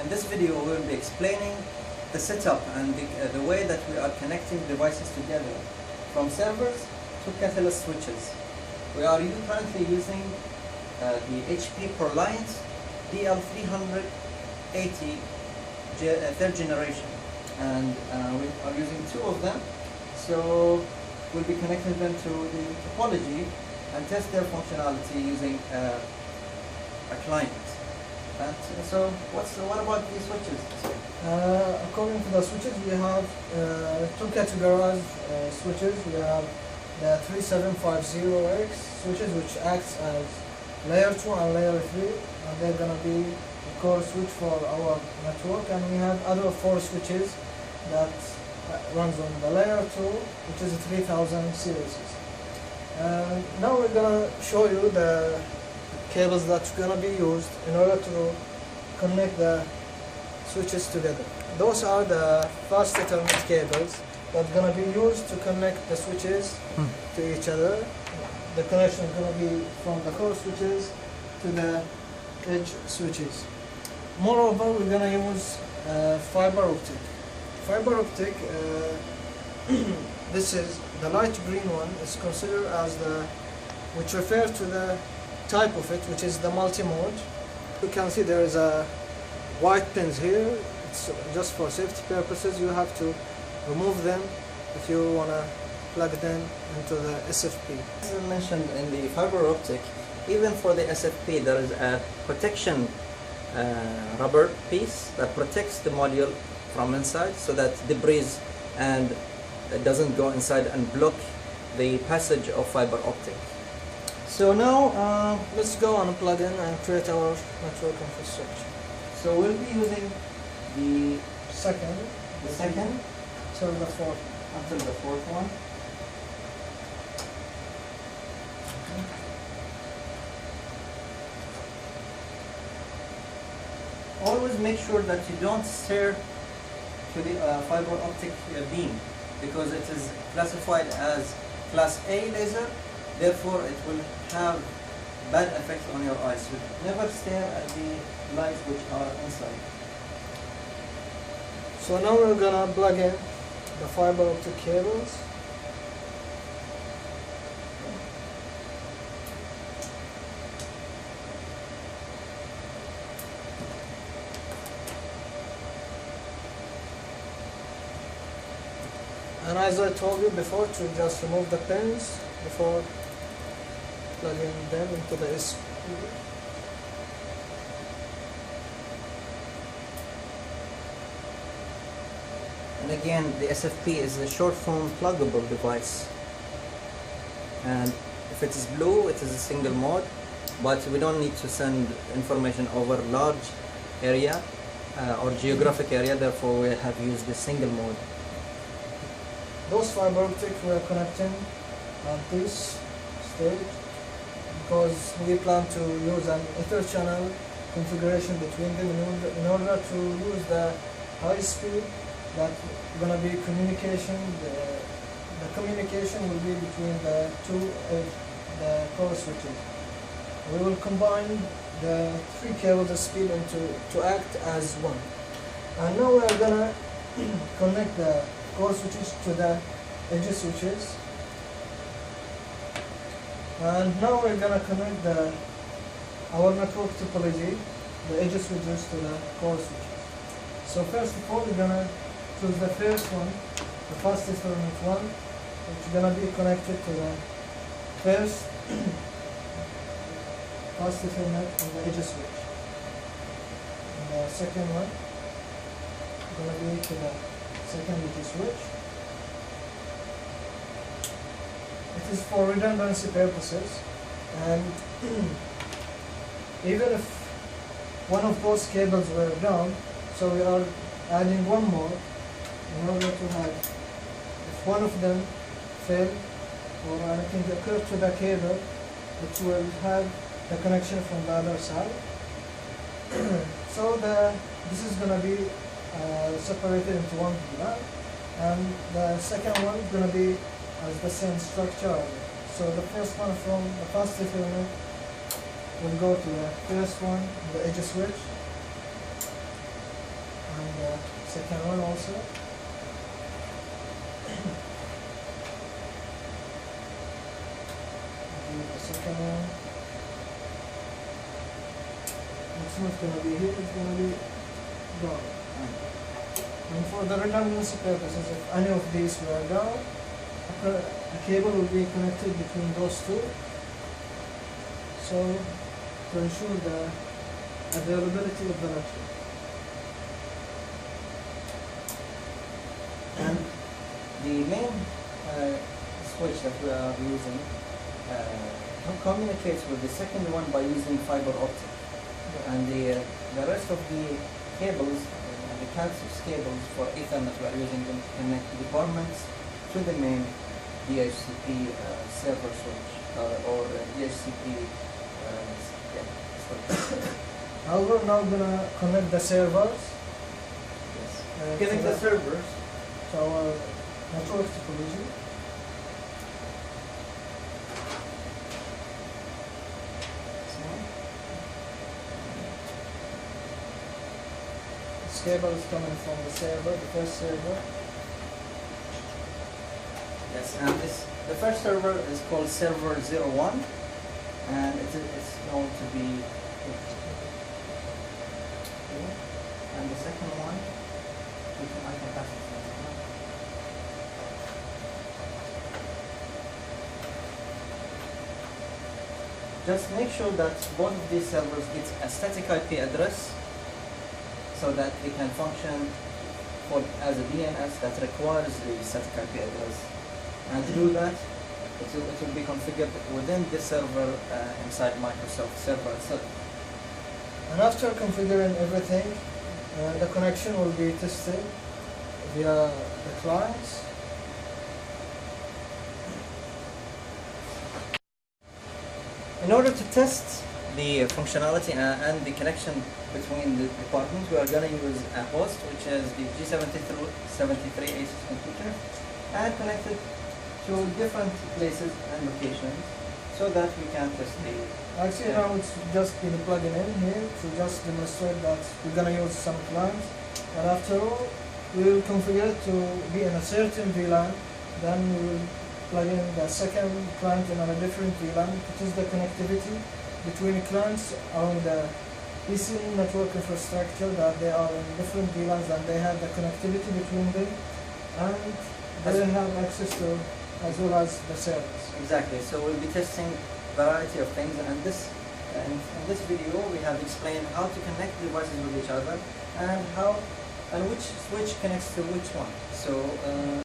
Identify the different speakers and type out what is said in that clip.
Speaker 1: In this video we will be explaining the setup and the way that we are connecting devices together from servers to catalyst switches. We are currently using the HP ProLiant DL380 third generation, and we are using two of them. So we'll be connecting them to the topology and test their functionality using a client. And so what about these switches?
Speaker 2: According to the switches, we have two categorized switches. We have the 3750X switches, which acts as layer 2 and layer 3, and they're going to be a core switch for our network. And we have other 4 switches that runs on the layer 2, which is a 3000 series. Now we're going to show you the cables that's going to be used in order to connect the switches together. Those are the fast Ethernet cables that's going to be used to connect the switches to each other. The connection is going to be from the core switches to the edge switches. Moreover, we're going to use fiber optic. Fiber optic, this is the light green one, is considered as which refers to the type of it, which is the multi-mode. You can see there is a white pins here. It's just for safety purposes. You have to remove them if you want to plug them into the SFP.
Speaker 1: As I mentioned in the fiber optic, even for the SFP there is a protection rubber piece that protects the module from inside, so that debris and it doesn't go inside and block the passage of fiber optic. So now
Speaker 2: let's go and plug in and create our network infrastructure.
Speaker 1: So we'll be using the
Speaker 2: second,
Speaker 1: so the fourth, until the fourth one. Always make sure that you don't stare to the fiber optic beam, because it is classified as class A laser. Therefore, it will have bad effect on your eyes. So never stare at the lights which are inside.
Speaker 2: So now we're gonna plug in the fiber optic cables. And as I told you before, to just remove the pins before plugging them into the SFP.
Speaker 1: And again, the SFP is a short form pluggable device. And if it is blue, it is a single mode, but we don't need to send information over large area or geographic area, therefore we have used the single mode.
Speaker 2: Those fiber optic we are connecting at this stage because we plan to use an inter-channel configuration between them in order to use the high speed that's going to be communication. The communication will be between the the core switches. We will combine the 3 cables of speed to act as one. And now we are going to connect the core switches to the edge switches, and now we're gonna connect our network topology, the edge switches, to the core switches. So first of all, we're gonna choose the first one, the fast Ethernet one, which is gonna be connected to the first fast Ethernet on the edge switch, and the second one is gonna be to the second edge switch. It is for redundancy purposes, and even if one of those cables were down, so we are adding one more in order to have, if one of them failed or anything occurred to the cable, it will have the connection from the other side. So this is going to be separated into one block, and the second one is going to be as the same structure. So the first one from the fast Ethernet will go to the first one, the edge switch, second one also. The second one. It's not going to be here, it's going to be down. And for the redundancy purposes, if any of these were down, a cable will be connected between those two. So, to ensure the availability of the network.
Speaker 1: And the main switch that we are using communicates with the second one by using fiber optic. And the rest of the cables, the Cat6 cables for Ethernet, we are using them to connect departments to the main DHCP server switch or DHCP switch.
Speaker 2: However, now we're gonna connect the servers.
Speaker 1: Yes. Connect the servers
Speaker 2: to our network topology. This cable is coming from the server, the first server.
Speaker 1: Yes, and the first server is called server 01, and it's known to be. And the second one, I can pass it. Just make sure that both of these servers get a static IP address so that they can function as a DNS that requires the static IP address. And to do that, it will be configured within the server inside Microsoft Server itself.
Speaker 2: And after configuring everything, the connection will be tested via the clients.
Speaker 1: In order to test the functionality and the connection between the departments, we are going to use a host, which is the G73 Asus computer, and connect it to different places and locations so that we can test the...
Speaker 2: Actually now it's just been plugging in here to just demonstrate that we're going to use some clients, and after all we will configure it to be in a certain VLAN, then we will plug in the second client in a different VLAN, which is the connectivity between clients on the BCN network infrastructure, that they are in different VLANs and they have the connectivity between them, and they will have access to as well as the servers.
Speaker 1: Exactly, so we'll be testing a variety of things, and in this video we have explained how to connect devices with each other and which switch connects to which one. So